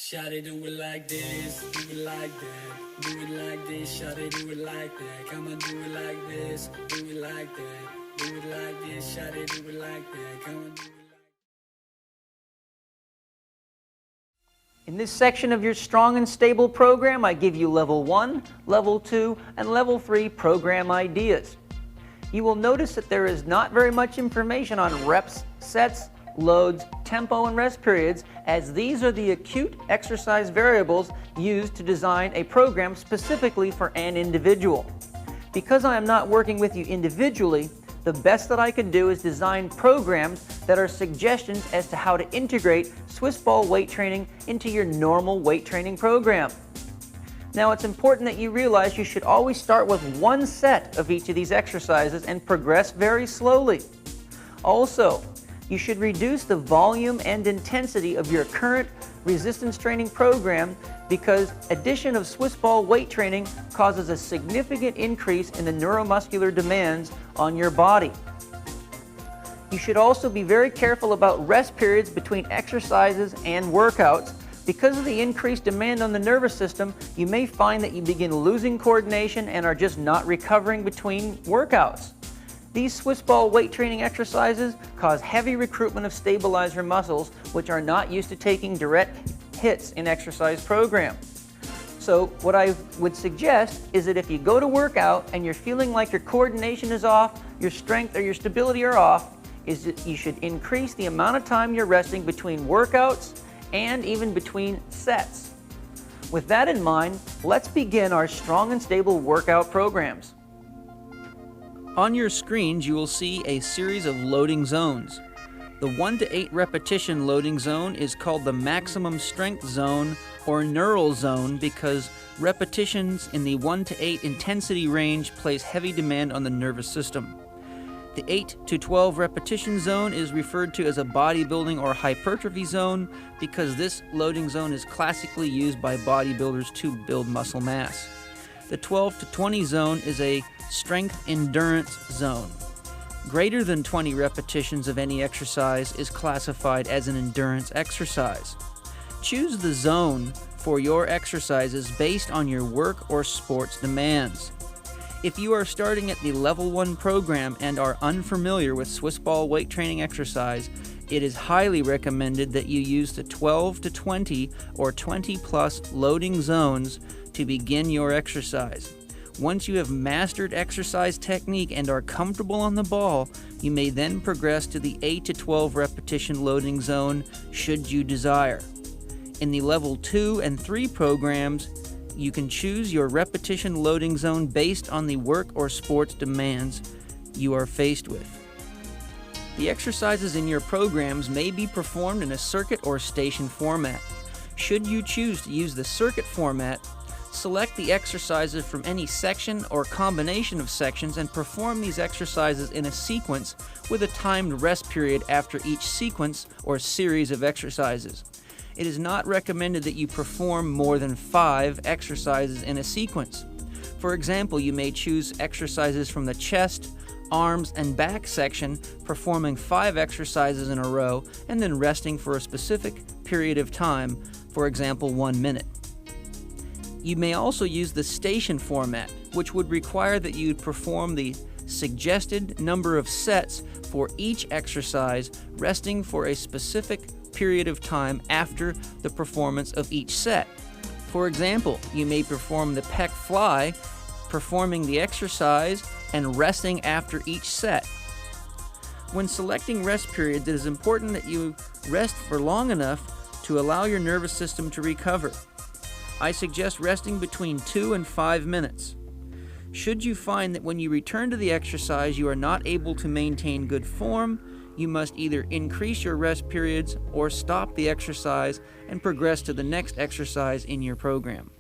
Shawty do it like this, do it like that. Do it like this, shawty do it like that. Come on, do it like this, do it like that. Do it like this, shawty do it like that. Come on, do it like In this section of your Strong and Stable program, I give you Level 1, Level 2, and Level 3 program ideas. You will notice that there is not very much information on reps, sets, loads, tempo, and rest periods, as these are the acute exercise variables used to design a program specifically for an individual. Because I am not working with you individually, the best that I can do is design programs that are suggestions as to how to integrate Swiss ball weight training into your normal weight training program. Now, it's important that you realize you should always start with one set of each of these exercises and progress very slowly. Also, you should reduce the volume and intensity of your current resistance training program because addition of Swiss ball weight training causes a significant increase in the neuromuscular demands on your body. You should also be very careful about rest periods between exercises and workouts. Because of the increased demand on the nervous system, you may find that you begin losing coordination and are just not recovering between workouts. These Swiss ball weight training exercises cause heavy recruitment of stabilizer muscles, which are not used to taking direct hits in exercise program. So what I would suggest is that if you go to work out and you're feeling like your coordination is off, your strength or your stability are off, is that you should increase the amount of time you're resting between workouts and even between sets. With that in mind, let's begin our Strong and Stable workout programs. On your screens, you will see a series of loading zones. The 1 to 8 repetition loading zone is called the maximum strength zone or neural zone because repetitions in the 1 to 8 intensity range place heavy demand on the nervous system. The 8 to 12 repetition zone is referred to as a bodybuilding or hypertrophy zone because this loading zone is classically used by bodybuilders to build muscle mass. The 12 to 20 zone is a strength endurance zone. Greater than 20 repetitions of any exercise is classified as an endurance exercise. Choose the zone for your exercises based on your work or sports demands. If you are starting at the Level 1 program and are unfamiliar with Swiss ball weight training exercise, it is highly recommended that you use the 12 to 20 or 20 plus loading zones to begin your exercise. Once you have mastered exercise technique and are comfortable on the ball, you may then progress to the 8 to 12 repetition loading zone should you desire. In the Level 2 and 3 programs, you can choose your repetition loading zone based on the work or sports demands you are faced with. The exercises in your programs may be performed in a circuit or station format. Should you choose to use the circuit format, select the exercises from any section or combination of sections and perform these exercises in a sequence with a timed rest period after each sequence or series of exercises. It is not recommended that you perform more than 5 exercises in a sequence. For example, you may choose exercises from the chest, arms, and back section, performing 5 exercises in a row and then resting for a specific period of time, for example, 1 minute. You may also use the station format, which would require that you perform the suggested number of sets for each exercise, resting for a specific period of time after the performance of each set. For example, you may perform the pec fly, performing the exercise and resting after each set. When selecting rest periods, it is important that you rest for long enough to allow your nervous system to recover. I suggest resting between 2 and 5 minutes. Should you find that when you return to the exercise you are not able to maintain good form, you must either increase your rest periods or stop the exercise and progress to the next exercise in your program.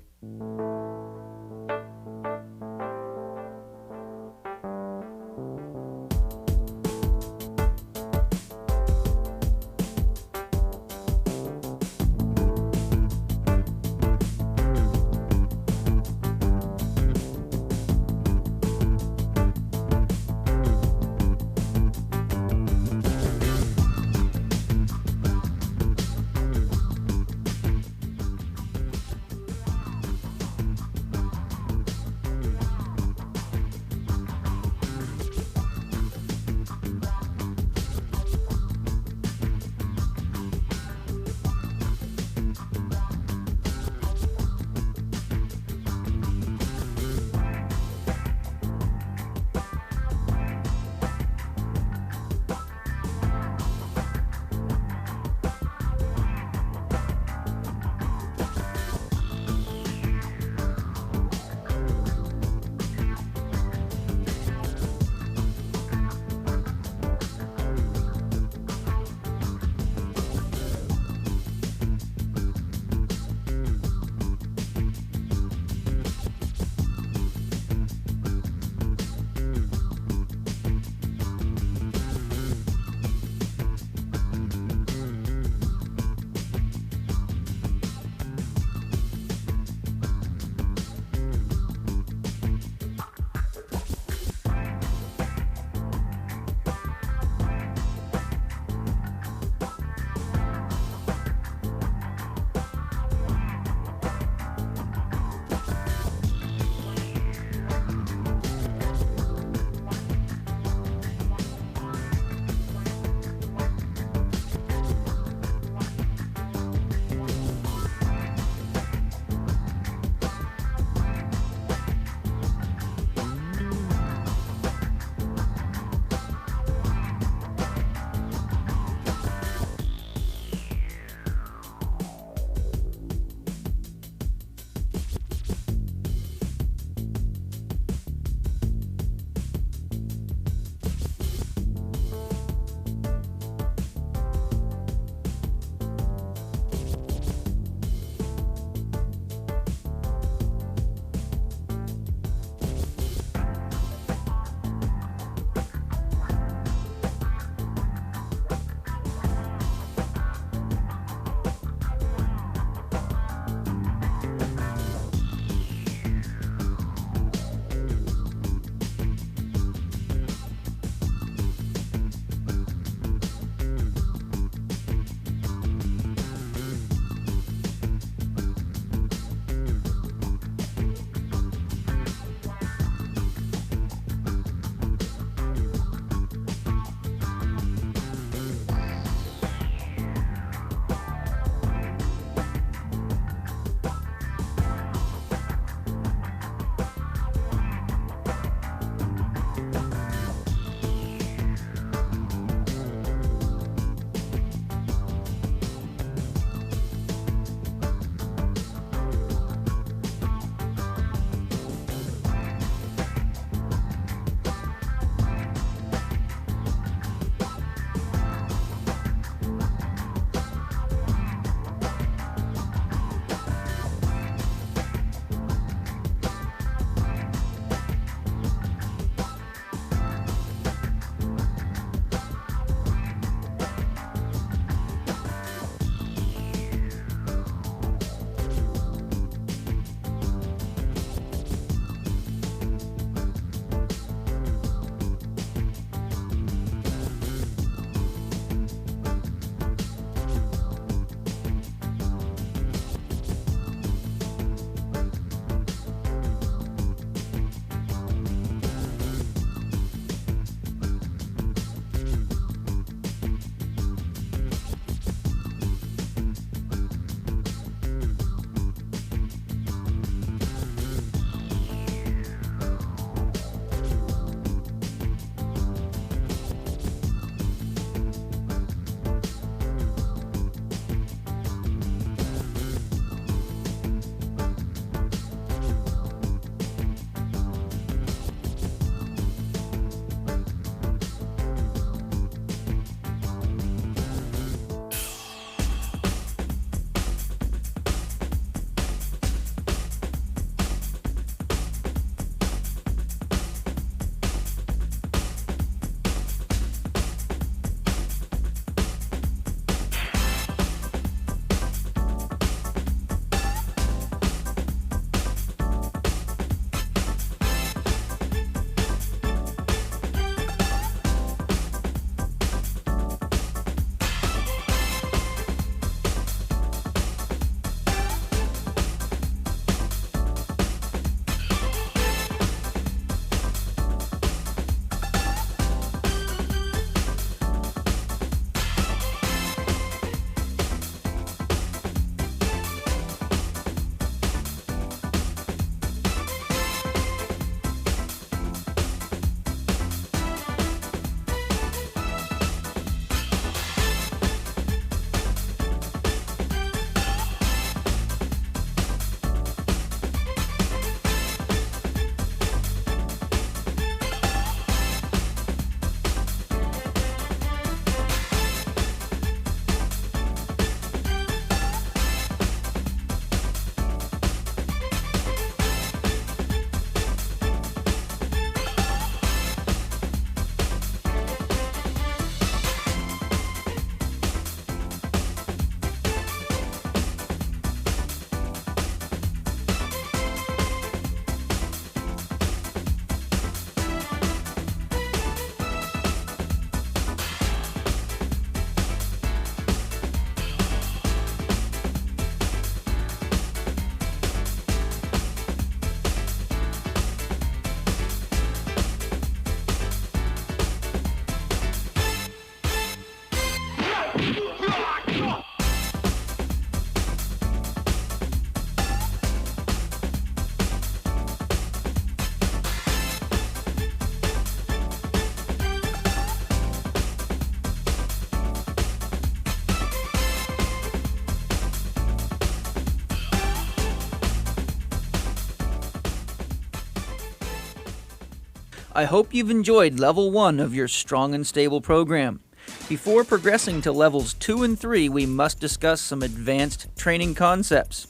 I hope you've enjoyed Level 1 of your Strong and Stable program. Before progressing to Levels 2 and 3, we must discuss some advanced training concepts.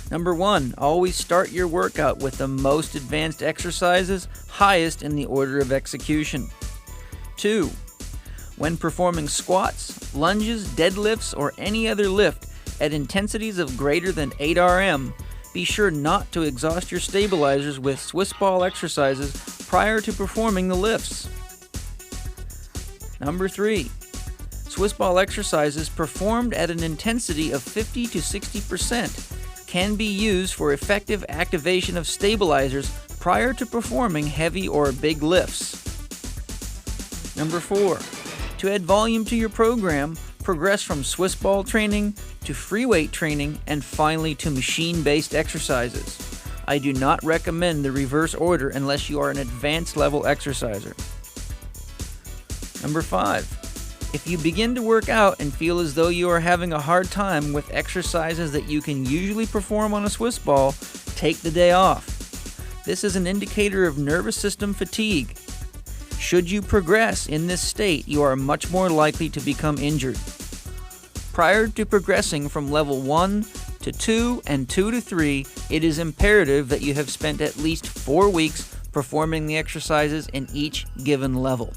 Number 1, always start your workout with the most advanced exercises, highest in the order of execution. 2, when performing squats, lunges, deadlifts, or any other lift at intensities of greater than 8 RM, be sure not to exhaust your stabilizers with Swiss ball exercises prior to performing the lifts. Number 3, Swiss ball exercises performed at an intensity of 50 to 60% can be used for effective activation of stabilizers prior to performing heavy or big lifts. Number 4, to add volume to your program, progress from Swiss ball training to free weight training and finally to machine-based exercises. I do not recommend the reverse order unless you are an advanced level exerciser. Number 5, if you begin to work out and feel as though you are having a hard time with exercises that you can usually perform on a Swiss ball, take the day off. This is an indicator of nervous system fatigue. Should you progress in this state, you are much more likely to become injured. Prior to progressing from level 1 to 2 and 2 to 3, it is imperative that you have spent at least 4 weeks performing the exercises in each given level.